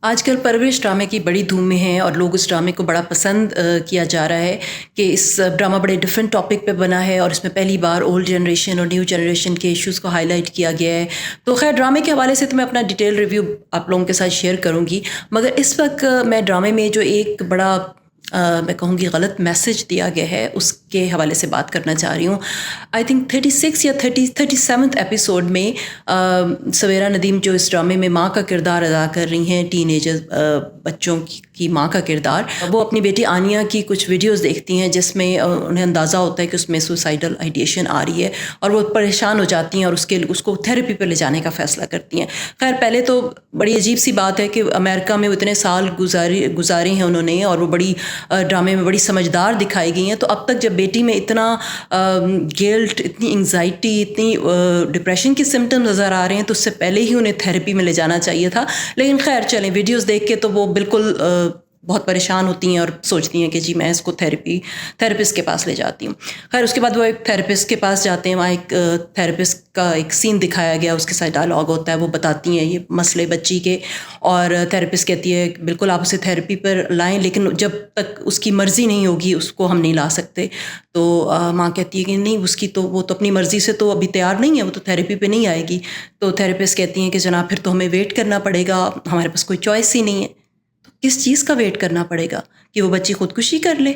آج کل پرورش ڈرامے کی بڑی دھوم میں ہیں اور لوگ اس ڈرامے کو بڑا پسند کیا جا رہا ہے کہ اس ڈرامہ بڑے ڈفرینٹ ٹاپک پہ بنا ہے اور اس میں پہلی بار اولڈ جنریشن اور نیو جنریشن کے ایشوز کو ہائی لائٹ کیا گیا ہے. تو خیر ڈرامے کے حوالے سے تو میں اپنا ڈیٹیل ریویو آپ لوگوں کے ساتھ شیئر کروں گی، مگر اس وقت میں ڈرامے میں جو ایک بڑا میں کہوں گی غلط میسج دیا گیا ہے اس کے حوالے سے بات کرنا چاہ رہی ہوں. آئی تھنک 36 یا 37 ایپیسوڈ میں سویرا ندیم جو اس ڈرامے میں ماں کا کردار ادا کر رہی ہیں، ٹین ایجر بچوں کی ماں کا کردار، وہ اپنی بیٹی آنیہ کی کچھ ویڈیوز دیکھتی ہیں جس میں انہیں اندازہ ہوتا ہے کہ اس میں سوسائڈل آئیڈیشن آ رہی ہے اور وہ پریشان ہو جاتی ہیں اور اس کو تھیراپی پر لے جانے کا فیصلہ کرتی ہیں. خیر پہلے تو بڑی عجیب سی بات ہے کہ امریکہ میں وہ اتنے سال گزارے ہیں انہوں نے اور وہ بڑی ڈرامے میں بڑی سمجھدار دکھائی گئی ہیں. تو اب تک جب بیٹی میں اتنا گلٹ، اتنی انگزائٹی، اتنی ڈپریشن کے سمٹم نظر آ رہے ہیں تو اس سے پہلے ہی انہیں تھیراپی میں لے جانا چاہیے تھا. لیکن خیر چلیں، ویڈیوز دیکھ کے تو وہ بالکل بہت پریشان ہوتی ہیں اور سوچتی ہیں کہ جی میں اس کو تھیراپسٹ کے پاس لے جاتی ہوں. خیر اس کے بعد وہ ایک تھیراپسٹ کے پاس جاتے ہیں، وہاں ایک تھیراپسٹ کا ایک سین دکھایا گیا، اس کے ساتھ ڈائلاگ ہوتا ہے، وہ بتاتی ہیں یہ مسئلے بچی کے، اور تھیراپسٹ کہتی ہے بالکل آپ اسے تھیراپی پر لائیں لیکن جب تک اس کی مرضی نہیں ہوگی اس کو ہم نہیں لا سکتے. تو ماں کہتی ہے کہ نہیں اس کی تو وہ تو اپنی مرضی سے تو ابھی تیار نہیں ہے، وہ تو تھیراپی پہ نہیں آئے گی. تو تھیراپسٹ کہتی ہیں کہ جناب پھر تو ہمیں ویٹ کرنا پڑے گا، ہمارے پاس کوئی چوائس ہی نہیں ہے. تو کس چیز کا ویٹ کرنا پڑے گا؟ کہ وہ بچی خودکشی کر لے؟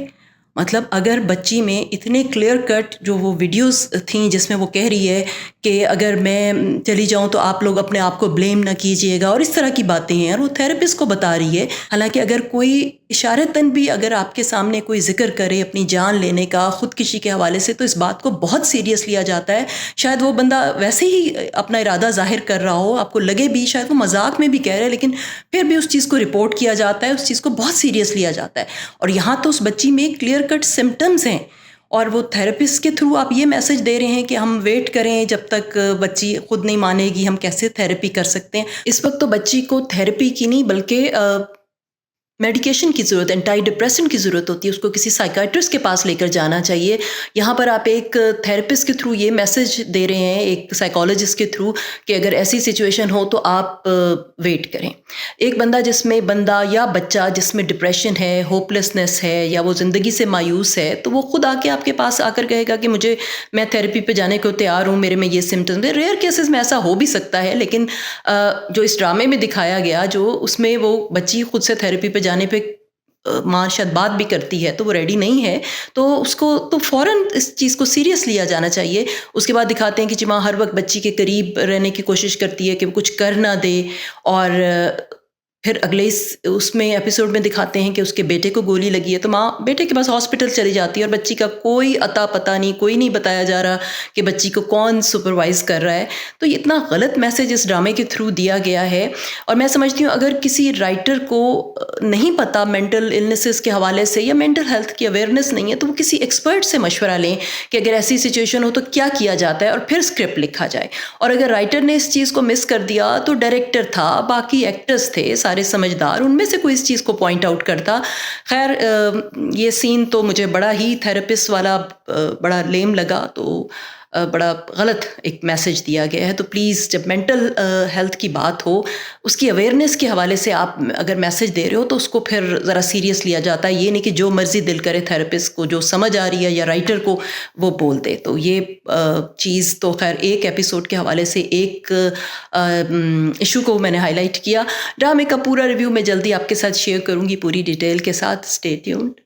مطلب اگر بچی میں اتنے کلیئر کٹ جو وہ ویڈیوز تھیں جس میں وہ کہہ رہی ہے کہ اگر میں چلی جاؤں تو آپ لوگ اپنے آپ کو بلیم نہ کیجیے گا اور اس طرح کی باتیں ہیں، اور وہ تھیراپسٹ کو بتا رہی ہے. حالانکہ اگر کوئی اشارتاً بھی اگر آپ کے سامنے کوئی ذکر کرے اپنی جان لینے کا خودکشی کے حوالے سے تو اس بات کو بہت سیریس لیا جاتا ہے. شاید وہ بندہ ویسے ہی اپنا ارادہ ظاہر کر رہا ہو، آپ کو لگے بھی شاید وہ مذاق میں بھی کہہ رہے ہیں، لیکن پھر بھی اس چیز کو رپورٹ کیا جاتا ہے، اس چیز کو بہت سیریس لیا جاتا ہے. اور یہاں تو اس بچی میں کلیئر کٹ سمٹمز ہیں اور وہ تھیراپسٹ کے تھرو آپ یہ میسج دے رہے ہیں کہ ہم ویٹ کریں جب تک بچی خود نہیں مانے گی، ہم کیسے تھیراپی کر سکتے ہیں. اس وقت تو بچی کو تھیراپی کی نہیں بلکہ میڈیکیشن کی ضرورت، اینٹی ڈپریسنٹ کی ضرورت ہوتی ہے، اس کو کسی سائیکائٹرسٹ کے پاس لے کر جانا چاہیے. یہاں پر آپ ایک تھیراپسٹ کے تھرو یہ میسج دے رہے ہیں، ایک سائیکالوجسٹ کے تھرو، کہ اگر ایسی سچویشن ہو تو آپ ویٹ کریں. ایک بندہ یا بچہ جس میں ڈپریشن ہے، ہوپلیسنس ہے، یا وہ زندگی سے مایوس ہے، تو وہ خود آ کے آپ کے پاس آ کر کہے گا کہ میں تھیراپی پہ جانے کو تیار ہوں، میرے میں یہ سمٹمز ہیں. ریئر کیسز میں ایسا ہو بھی سکتا ہے، لیکن جو اس ڈرامے میں دکھایا گیا، جو اس میں وہ بچی خود سے تھیراپی پہ جانے پہ ماں شاید بات بھی کرتی ہے تو وہ ریڈی نہیں ہے، تو اس کو تو فوراً اس چیز کو سیریس لیا جانا چاہیے. اس کے بعد دکھاتے ہیں کہ جی ماں ہر وقت بچی کے قریب رہنے کی کوشش کرتی ہے کہ وہ کچھ کر نہ دے، اور پھر اگلے اس میں ایپیسوڈ میں دکھاتے ہیں کہ اس کے بیٹے کو گولی لگی ہے تو ماں بیٹے کے پاس ہاسپٹل چلی جاتی ہے اور بچی کا کوئی اتا پتہ نہیں، کوئی نہیں بتایا جا رہا کہ بچی کو کون سپروائز کر رہا ہے. تو یہ اتنا غلط میسج اس ڈرامے کے تھرو دیا گیا ہے. اور میں سمجھتی ہوں اگر کسی رائٹر کو نہیں پتہ مینٹل النیسز کے حوالے سے یا مینٹل ہیلتھ کی اویئرنیس نہیں ہے تو وہ کسی ایکسپرٹ سے مشورہ لیں کہ اگر ایسی سچویشن ہو تو کیا کیا جاتا ہے اور پھر اسکرپٹ لکھا جائے. اور اگر رائٹر نے اس چیز کو مس کر دیا تو ڈائریکٹر تھا، باقی ایکٹرز تھے سارے سمجھدار، ان میں سے کوئی اس چیز کو پوائنٹ آؤٹ کرتا. خیر یہ سین تو مجھے بڑا ہی تھیراپسٹ والا بڑا لیم لگا، تو بڑا غلط ایک میسج دیا گیا ہے. تو پلیز جب مینٹل ہیلتھ کی بات ہو، اس کی اویئرنیس کے حوالے سے آپ اگر میسج دے رہے ہو تو اس کو پھر ذرا سیریس لیا جاتا ہے. یہ نہیں کہ جو مرضی دل کرے تھیراپسٹ کو جو سمجھ آ رہی ہے یا رائٹر کو وہ بول دے. تو یہ چیز تو خیر ایک ایپیسوڈ کے حوالے سے ایک ایشو کو میں نے ہائی لائٹ کیا. ڈرامے کا پورا ریویو میں جلدی آپ کے ساتھ شیئر کروں گی پوری ڈیٹیل کے ساتھ. Stay tuned.